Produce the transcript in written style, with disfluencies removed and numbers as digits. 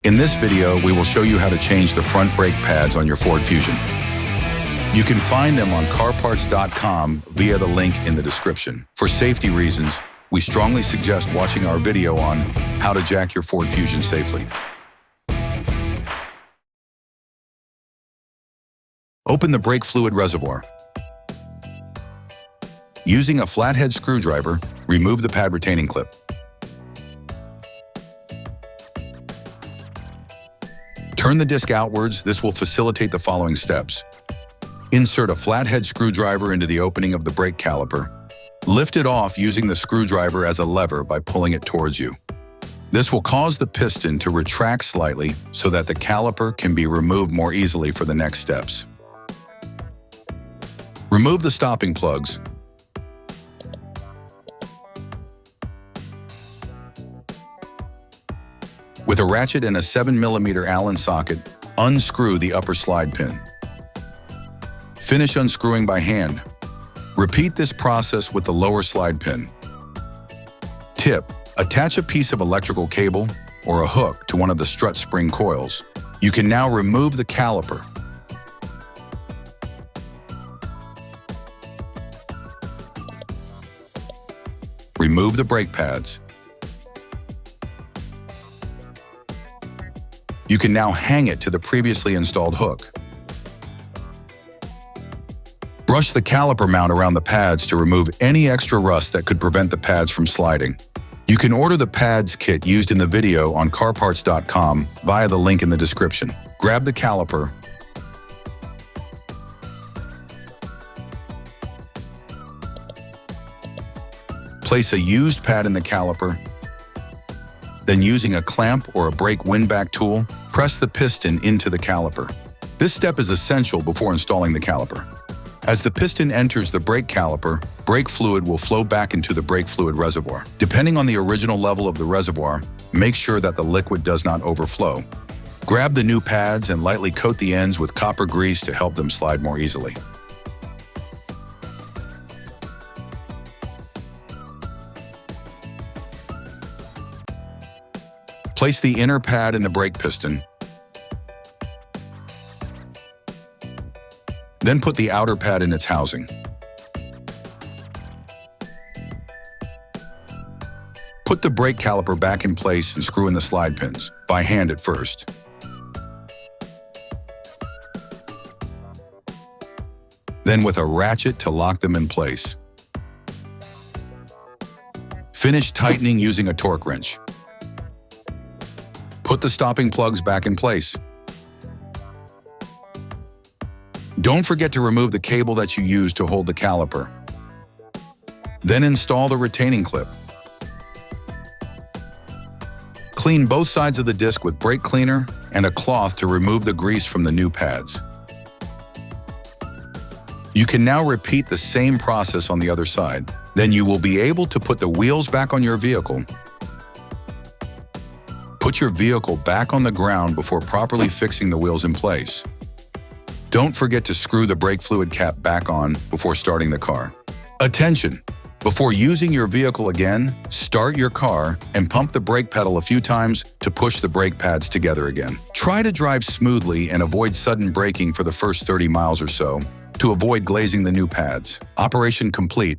In this video, we will show you how to change the front brake pads on your Ford Fusion. You can find them on CarParts.com via the link in the description. For safety reasons, we strongly suggest watching our video on how to jack your Ford Fusion safely. Open the brake fluid reservoir. Using a flathead screwdriver, remove the pad retaining clip. Turn the disc outwards. This will facilitate the following steps. Insert a flathead screwdriver into the opening of the brake caliper. Lift it off using the screwdriver as a lever by pulling it towards you. This will cause the piston to retract slightly so that the caliper can be removed more easily for the next steps. Remove the stopping plugs. With a ratchet and a 7mm Allen socket, unscrew the upper slide pin. Finish unscrewing by hand. Repeat this process with the lower slide pin. Tip: attach a piece of electrical cable or a hook to one of the strut spring coils. You can now remove the caliper. Remove the brake pads. You can now hang it to the previously installed hook. Brush the caliper mount around the pads to remove any extra rust that could prevent the pads from sliding. You can order the pads kit used in the video on CarParts.com via the link in the description. Grab the caliper. Place a used pad in the caliper. Then using a clamp or a brake windback tool, press the piston into the caliper. This step is essential before installing the caliper. As the piston enters the brake caliper, brake fluid will flow back into the brake fluid reservoir. Depending on the original level of the reservoir, make sure that the liquid does not overflow. Grab the new pads and lightly coat the ends with copper grease to help them slide more easily. Place the inner pad in the brake piston. Then put the outer pad in its housing. Put the brake caliper back in place and screw in the slide pins, by hand at first. Then with a ratchet to lock them in place. Finish tightening using a torque wrench. Put the stopping plugs back in place. Don't forget to remove the cable that you used to hold the caliper. Then install the retaining clip. Clean both sides of the disc with brake cleaner and a cloth to remove the grease from the new pads. You can now repeat the same process on the other side. Then you will be able to put the wheels back on your vehicle. Put your vehicle back on the ground before properly fixing the wheels in place. Don't forget to screw the brake fluid cap back on before starting the car. Attention! Before using your vehicle again, start your car and pump the brake pedal a few times to push the brake pads together again. Try to drive smoothly and avoid sudden braking for the first 30 miles or so to avoid glazing the new pads. Operation complete.